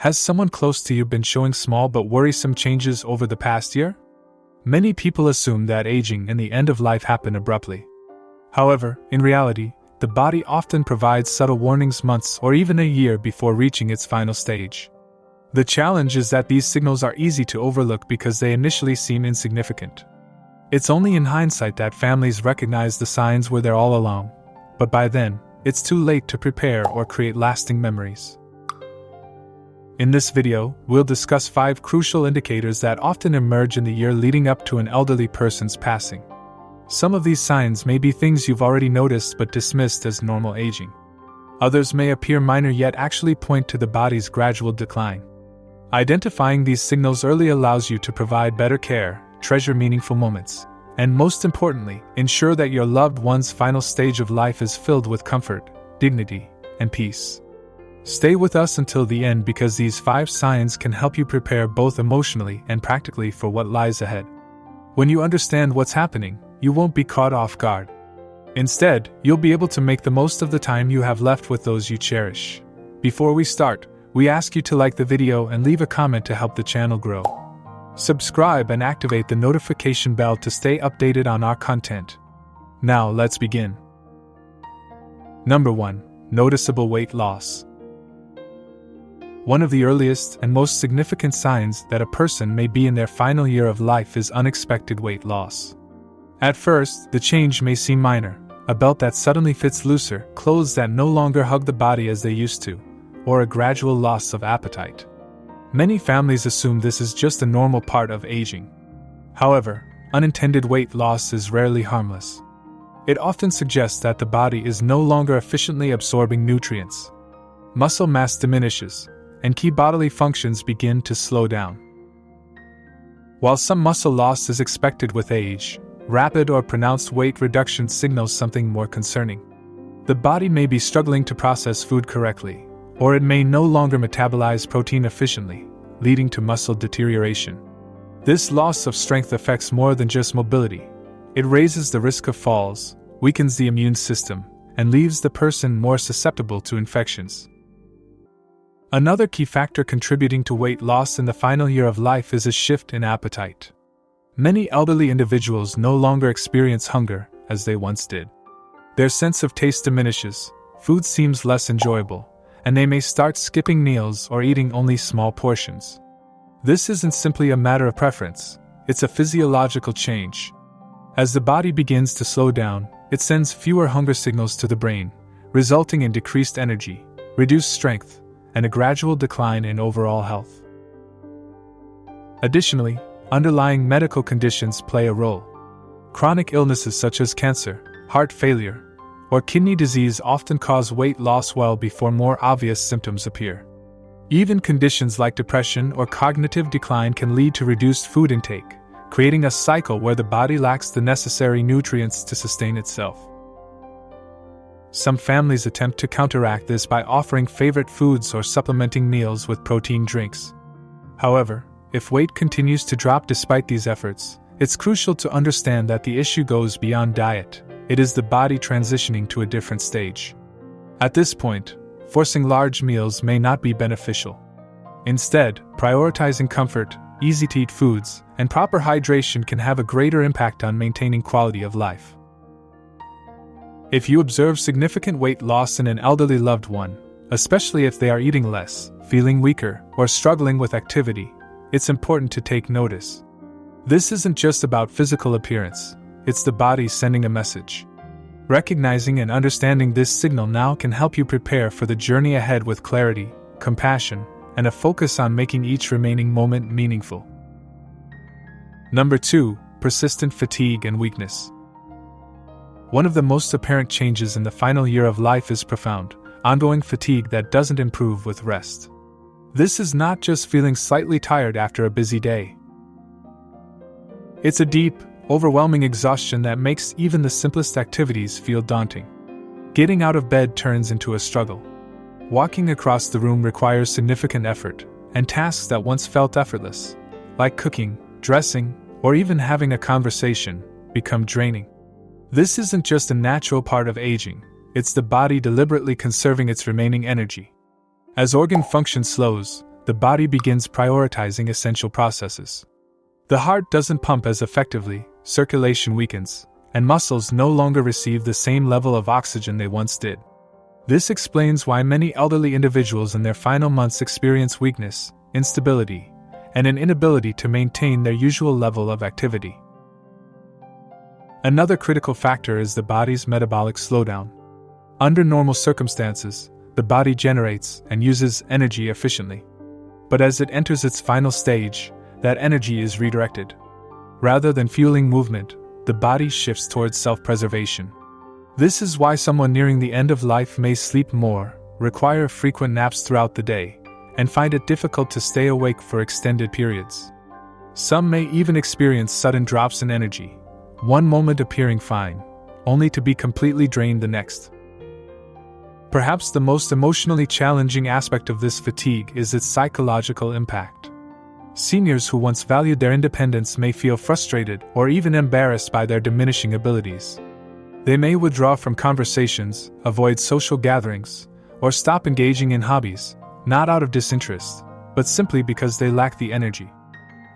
Has someone close to you been showing small but worrisome changes over the past year? Many people assume that aging and the end of life happen abruptly. However, in reality, the body often provides subtle warnings months or even a year before reaching its final stage. The challenge is that these signals are easy to overlook because they initially seem insignificant. It's only in hindsight that families recognize the signs were there all along, but by then, it's too late to prepare or create lasting memories. In this video, we'll discuss 5 crucial indicators that often emerge in the year leading up to an elderly person's passing. Some of these signs may be things you've already noticed but dismissed as normal aging. Others may appear minor yet actually point to the body's gradual decline. Identifying these signals early allows you to provide better care, treasure meaningful moments, and most importantly, ensure that your loved one's final stage of life is filled with comfort, dignity, and peace. Stay with us until the end because these 5 signs can help you prepare both emotionally and practically for what lies ahead. When you understand what's happening, you won't be caught off guard. Instead, you'll be able to make the most of the time you have left with those you cherish. Before we start, we ask you to like the video and leave a comment to help the channel grow. Subscribe and activate the notification bell to stay updated on our content. Now let's begin. Number 1. Noticeable weight loss. One of the earliest and most significant signs that a person may be in their final year of life is unexpected weight loss. At first, the change may seem minor: a belt that suddenly fits looser, clothes that no longer hug the body as they used to, or a gradual loss of appetite. Many families assume this is just a normal part of aging. However, unintended weight loss is rarely harmless. It often suggests that the body is no longer efficiently absorbing nutrients. Muscle mass diminishes, and key bodily functions begin to slow down. While some muscle loss is expected with age, rapid or pronounced weight reduction signals something more concerning. The body may be struggling to process food correctly, or it may no longer metabolize protein efficiently, leading to muscle deterioration. This loss of strength affects more than just mobility. It raises the risk of falls, weakens the immune system, and leaves the person more susceptible to infections. Another key factor contributing to weight loss in the final year of life is a shift in appetite. Many elderly individuals no longer experience hunger as they once did. Their sense of taste diminishes, food seems less enjoyable, and they may start skipping meals or eating only small portions. This isn't simply a matter of preference, it's a physiological change. As the body begins to slow down, it sends fewer hunger signals to the brain, resulting in decreased energy, reduced strength, and a gradual decline in overall health. Additionally, underlying medical conditions play a role. Chronic illnesses such as cancer, heart failure, or kidney disease often cause weight loss well before more obvious symptoms appear. Even conditions like depression or cognitive decline can lead to reduced food intake, creating a cycle where the body lacks the necessary nutrients to sustain itself. Some families attempt to counteract this by offering favorite foods or supplementing meals with protein drinks. However, if weight continues to drop despite these efforts, it's crucial to understand that the issue goes beyond diet. It is the body transitioning to a different stage. At this point, forcing large meals may not be beneficial. Instead, prioritizing comfort, easy-to-eat foods, and proper hydration can have a greater impact on maintaining quality of life. If you observe significant weight loss in an elderly loved one, especially if they are eating less, feeling weaker, or struggling with activity, it's important to take notice. This isn't just about physical appearance, it's the body sending a message. Recognizing and understanding this signal now can help you prepare for the journey ahead with clarity, compassion, and a focus on making each remaining moment meaningful. Number 2. Persistent fatigue and weakness. One of the most apparent changes in the final year of life is profound, ongoing fatigue that doesn't improve with rest. This is not just feeling slightly tired after a busy day. It's a deep, overwhelming exhaustion that makes even the simplest activities feel daunting. Getting out of bed turns into a struggle. Walking across the room requires significant effort, and tasks that once felt effortless, like cooking, dressing, or even having a conversation, become draining. This isn't just a natural part of aging, it's the body deliberately conserving its remaining energy. As organ function slows, the body begins prioritizing essential processes. The heart doesn't pump as effectively, circulation weakens, and muscles no longer receive the same level of oxygen they once did. This explains why many elderly individuals in their final months experience weakness, instability, and an inability to maintain their usual level of activity. Another critical factor is the body's metabolic slowdown. Under normal circumstances, the body generates and uses energy efficiently. But as it enters its final stage, that energy is redirected. Rather than fueling movement, the body shifts towards self-preservation. This is why someone nearing the end of life may sleep more, require frequent naps throughout the day, and find it difficult to stay awake for extended periods. Some may even experience sudden drops in energy, one moment appearing fine, only to be completely drained the next. Perhaps the most emotionally challenging aspect of this fatigue is its psychological impact. Seniors who once valued their independence may feel frustrated or even embarrassed by their diminishing abilities. They may withdraw from conversations, avoid social gatherings, or stop engaging in hobbies, not out of disinterest, but simply because they lack the energy.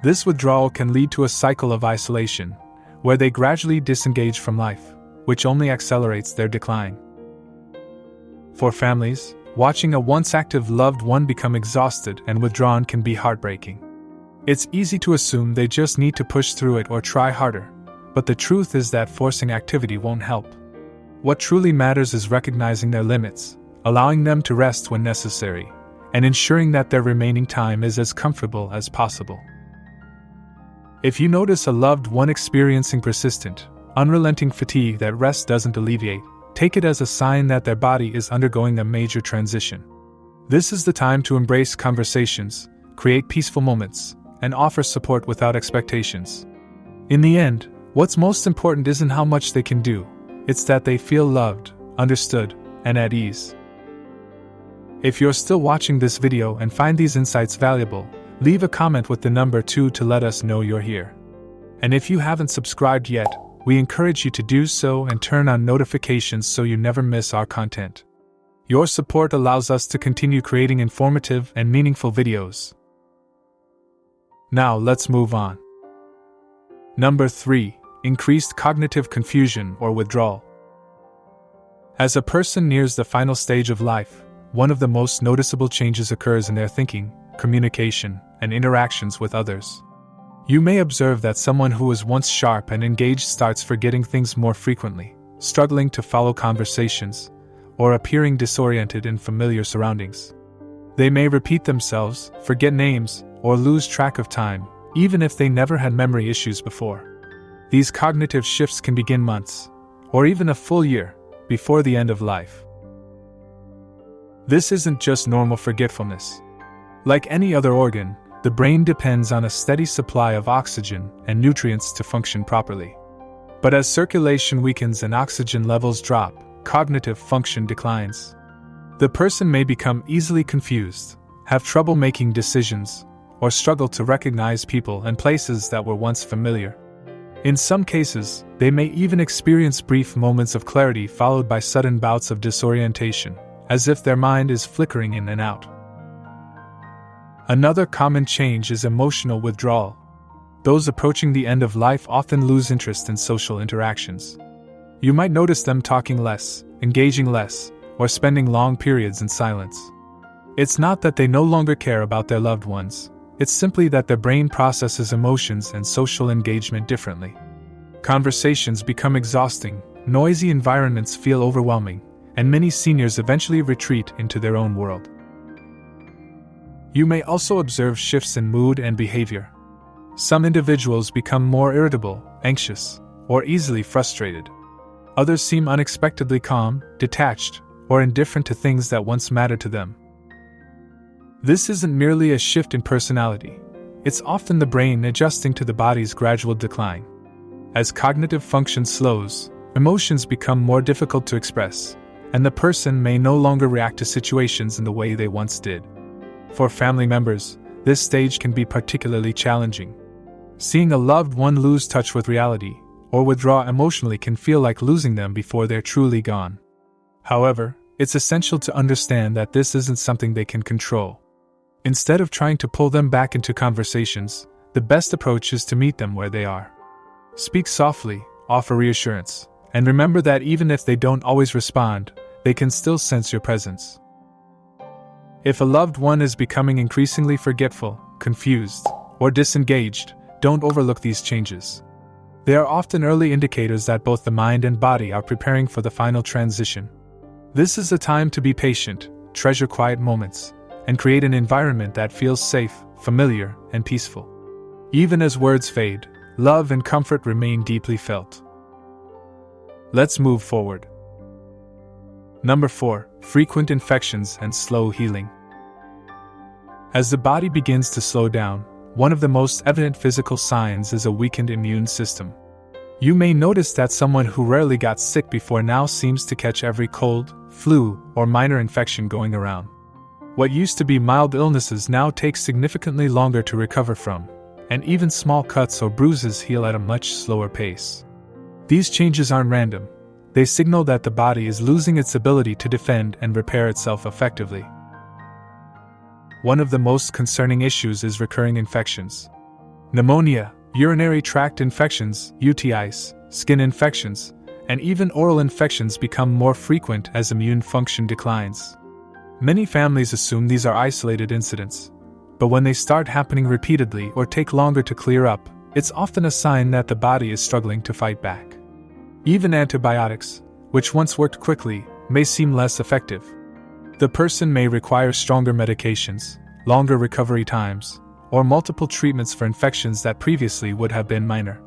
This withdrawal can lead to a cycle of isolation, where they gradually disengage from life, which only accelerates their decline. For families, watching a once active loved one become exhausted and withdrawn can be heartbreaking. It's easy to assume they just need to push through it or try harder, but the truth is that forcing activity won't help. What truly matters is recognizing their limits, allowing them to rest when necessary, and ensuring that their remaining time is as comfortable as possible. If you notice a loved one experiencing persistent, unrelenting fatigue that rest doesn't alleviate, take it as a sign that their body is undergoing a major transition. This is the time to embrace conversations, create peaceful moments, and offer support without expectations. In the end, what's most important isn't how much they can do, it's that they feel loved, understood, and at ease. If you're still watching this video and find these insights valuable, leave a comment with the number 2 to let us know you're here. And if you haven't subscribed yet, we encourage you to do so and turn on notifications so you never miss our content. Your support allows us to continue creating informative and meaningful videos. Now let's move on. Number 3. Increased cognitive confusion or withdrawal. As a person nears the final stage of life, one of the most noticeable changes occurs in their thinking, communication, and interactions with others. You may observe that someone who was once sharp and engaged starts forgetting things more frequently, struggling to follow conversations, or appearing disoriented in familiar surroundings. They may repeat themselves, forget names, or lose track of time, even if they never had memory issues before. These cognitive shifts can begin months, or even a full year, before the end of life. This isn't just normal forgetfulness. Like any other organ, the brain depends on a steady supply of oxygen and nutrients to function properly. But as circulation weakens and oxygen levels drop, cognitive function declines. The person may become easily confused, have trouble making decisions, or struggle to recognize people and places that were once familiar. In some cases, they may even experience brief moments of clarity followed by sudden bouts of disorientation, as if their mind is flickering in and out. Another common change is emotional withdrawal. Those approaching the end of life often lose interest in social interactions. You might notice them talking less, engaging less, or spending long periods in silence. It's not that they no longer care about their loved ones, it's simply that their brain processes emotions and social engagement differently. Conversations become exhausting, noisy environments feel overwhelming, and many seniors eventually retreat into their own world. You may also observe shifts in mood and behavior. Some individuals become more irritable, anxious, or easily frustrated. Others seem unexpectedly calm, detached, or indifferent to things that once mattered to them. This isn't merely a shift in personality. It's often the brain adjusting to the body's gradual decline. As cognitive function slows, emotions become more difficult to express, and the person may no longer react to situations in the way they once did. For family members, this stage can be particularly challenging. Seeing a loved one lose touch with reality, or withdraw emotionally can feel like losing them before they're truly gone. However, it's essential to understand that this isn't something they can control. Instead of trying to pull them back into conversations, the best approach is to meet them where they are. Speak softly, offer reassurance, and remember that even if they don't always respond, they can still sense your presence. If a loved one is becoming increasingly forgetful, confused, or disengaged, don't overlook these changes. They are often early indicators that both the mind and body are preparing for the final transition. This is a time to be patient, treasure quiet moments, and create an environment that feels safe, familiar, and peaceful. Even as words fade, love and comfort remain deeply felt. Let's move forward. Number 4. Frequent infections and slow healing. As the body begins to slow down, one of the most evident physical signs is a weakened immune system. You may notice that someone who rarely got sick before now seems to catch every cold, flu, or minor infection going around. What used to be mild illnesses now take significantly longer to recover from, and even small cuts or bruises heal at a much slower pace. These changes aren't random. They signal that the body is losing its ability to defend and repair itself effectively. One of the most concerning issues is recurring infections. Pneumonia, urinary tract infections, UTIs, skin infections, and even oral infections become more frequent as immune function declines. Many families assume these are isolated incidents, but when they start happening repeatedly or take longer to clear up, it's often a sign that the body is struggling to fight back. Even antibiotics, which once worked quickly, may seem less effective. The person may require stronger medications, longer recovery times, or multiple treatments for infections that previously would have been minor.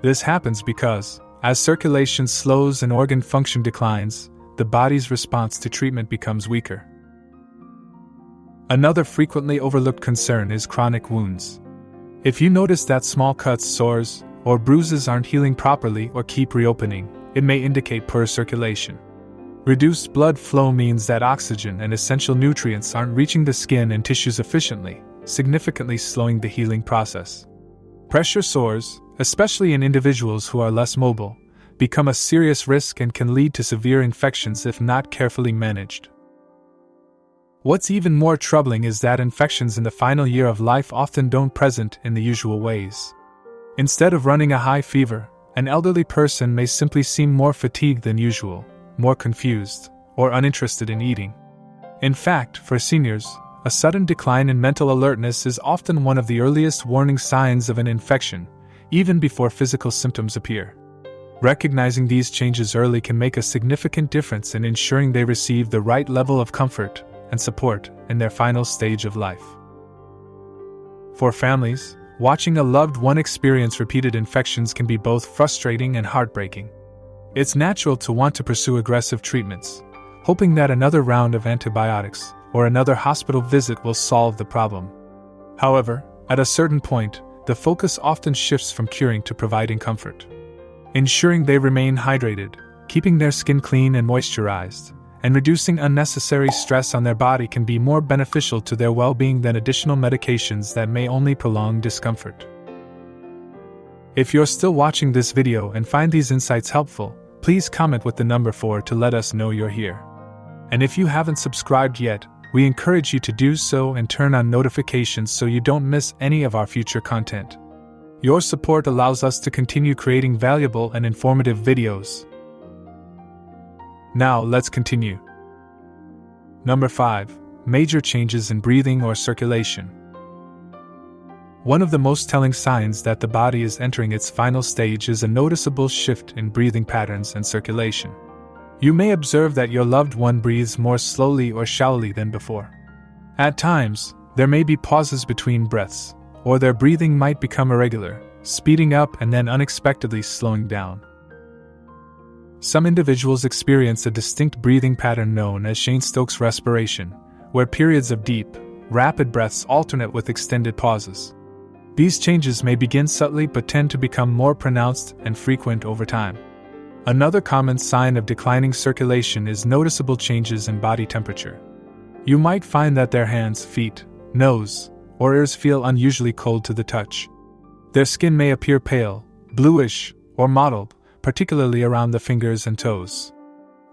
This happens because, as circulation slows and organ function declines, the body's response to treatment becomes weaker. Another frequently overlooked concern is chronic wounds. If you notice that small cuts, sores, or bruises aren't healing properly or keep reopening, it may indicate poor circulation. Reduced blood flow means that oxygen and essential nutrients aren't reaching the skin and tissues efficiently, significantly slowing the healing process. Pressure sores, especially in individuals who are less mobile, become a serious risk and can lead to severe infections if not carefully managed. What's even more troubling is that infections in the final year of life often don't present in the usual ways. Instead of running a high fever, an elderly person may simply seem more fatigued than usual, more confused, or uninterested in eating. In fact, for seniors, a sudden decline in mental alertness is often one of the earliest warning signs of an infection, even before physical symptoms appear. Recognizing these changes early can make a significant difference in ensuring they receive the right level of comfort and support in their final stage of life. For families, watching a loved one experience repeated infections can be both frustrating and heartbreaking. It's natural to want to pursue aggressive treatments, hoping that another round of antibiotics or another hospital visit will solve the problem. However, at a certain point, the focus often shifts from curing to providing comfort. Ensuring they remain hydrated, keeping their skin clean and moisturized, and reducing unnecessary stress on their body can be more beneficial to their well-being than additional medications that may only prolong discomfort. If you're still watching this video and find these insights helpful, please comment with the number 4 to let us know you're here. And if you haven't subscribed yet, we encourage you to do so and turn on notifications so you don't miss any of our future content. Your support allows us to continue creating valuable and informative videos. Now, let's continue. Number 5. Major changes in breathing or circulation. One of the most telling signs that the body is entering its final stage is a noticeable shift in breathing patterns and circulation. You may observe that your loved one breathes more slowly or shallowly than before. At times, there may be pauses between breaths, or their breathing might become irregular, speeding up and then unexpectedly slowing down. Some individuals experience a distinct breathing pattern known as Cheyne-Stokes respiration, where periods of deep, rapid breaths alternate with extended pauses. These changes may begin subtly but tend to become more pronounced and frequent over time. Another common sign of declining circulation is noticeable changes in body temperature. You might find that their hands, feet, nose, or ears feel unusually cold to the touch. Their skin may appear pale, bluish, or mottled, particularly around the fingers and toes.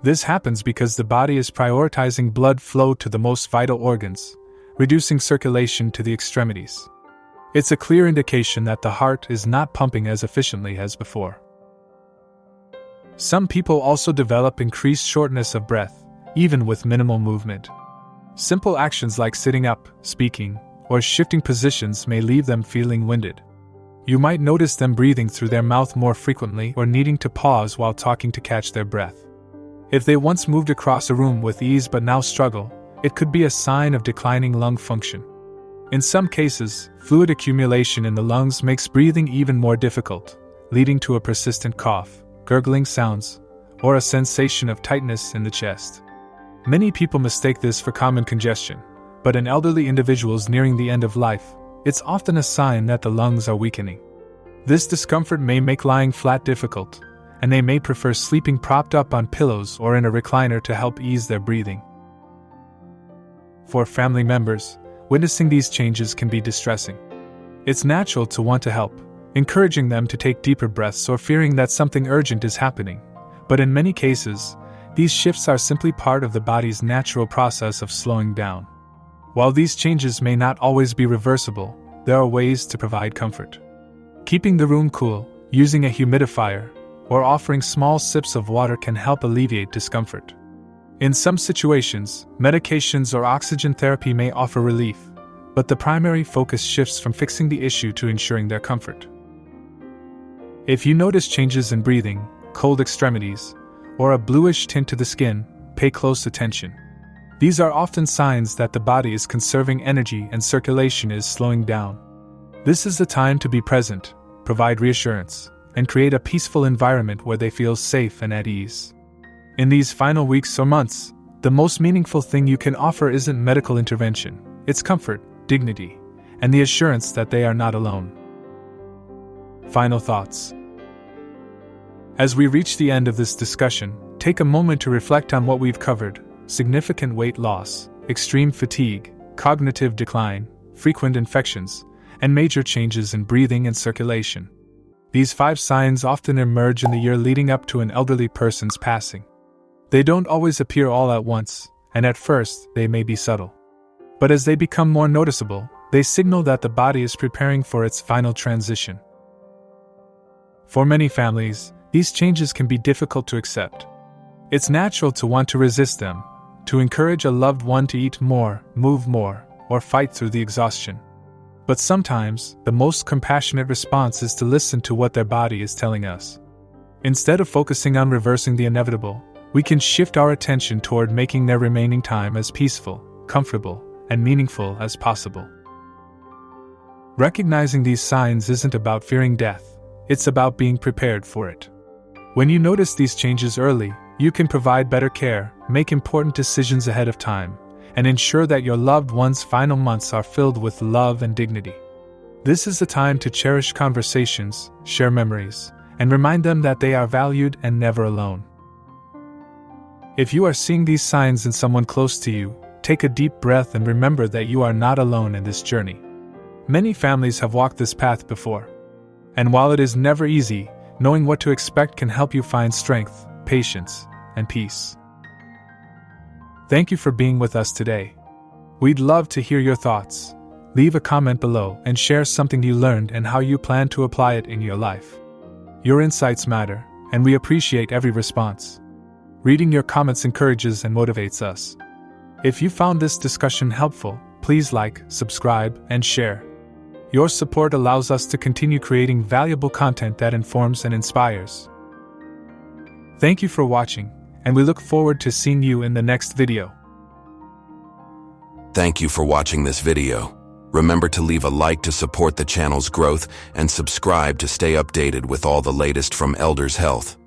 This happens because the body is prioritizing blood flow to the most vital organs, reducing circulation to the extremities. It's a clear indication that the heart is not pumping as efficiently as before. Some people also develop increased shortness of breath, even with minimal movement. Simple actions like sitting up, speaking, or shifting positions may leave them feeling winded. You might notice them breathing through their mouth more frequently or needing to pause while talking to catch their breath. If they once moved across a room with ease but now struggle, it could be a sign of declining lung function. In some cases, fluid accumulation in the lungs makes breathing even more difficult, leading to a persistent cough, gurgling sounds, or a sensation of tightness in the chest. Many people mistake this for common congestion, but in elderly individuals nearing the end of life, it's often a sign that the lungs are weakening. This discomfort may make lying flat difficult, and they may prefer sleeping propped up on pillows or in a recliner to help ease their breathing. For family members, witnessing these changes can be distressing. It's natural to want to help, encouraging them to take deeper breaths or fearing that something urgent is happening, but in many cases, these shifts are simply part of the body's natural process of slowing down. While these changes may not always be reversible, there are ways to provide comfort. Keeping the room cool, using a humidifier, or offering small sips of water can help alleviate discomfort. In some situations, medications or oxygen therapy may offer relief, but the primary focus shifts from fixing the issue to ensuring their comfort. If you notice changes in breathing, cold extremities, or a bluish tint to the skin, pay close attention. These are often signs that the body is conserving energy and circulation is slowing down. This is the time to be present, provide reassurance, and create a peaceful environment where they feel safe and at ease. In these final weeks or months, the most meaningful thing you can offer isn't medical intervention, it's comfort, dignity, and the assurance that they are not alone. Final thoughts. As we reach the end of this discussion, take a moment to reflect on what we've covered: significant weight loss, extreme fatigue, cognitive decline, frequent infections, and major changes in breathing and circulation. These 5 signs often emerge in the year leading up to an elderly person's passing. They don't always appear all at once, and at first, they may be subtle. But as they become more noticeable, they signal that the body is preparing for its final transition. For many families, these changes can be difficult to accept. It's natural to want to resist them, to encourage a loved one to eat more, move more, or fight through the exhaustion. But sometimes, the most compassionate response is to listen to what their body is telling us. Instead of focusing on reversing the inevitable, we can shift our attention toward making their remaining time as peaceful, comfortable, and meaningful as possible. Recognizing these signs isn't about fearing death, it's about being prepared for it. When you notice these changes early, you can provide better care, make important decisions ahead of time, and ensure that your loved one's final months are filled with love and dignity. This is the time to cherish conversations, share memories, and remind them that they are valued and never alone. If you are seeing these signs in someone close to you, take a deep breath and remember that you are not alone in this journey. Many families have walked this path before. And while it is never easy, knowing what to expect can help you find strength, patience, and peace. Thank you for being with us today. We'd love to hear your thoughts. Leave a comment below and share something you learned and how you plan to apply it in your life. Your insights matter, and we appreciate every response. Reading your comments encourages and motivates us. If you found this discussion helpful, please like, subscribe, and share. Your support allows us to continue creating valuable content that informs and inspires. Thank you for watching, and we look forward to seeing you in the next video. Thank you for watching this video. Remember to leave a like to support the channel's growth and subscribe to stay updated with all the latest from Elders Health.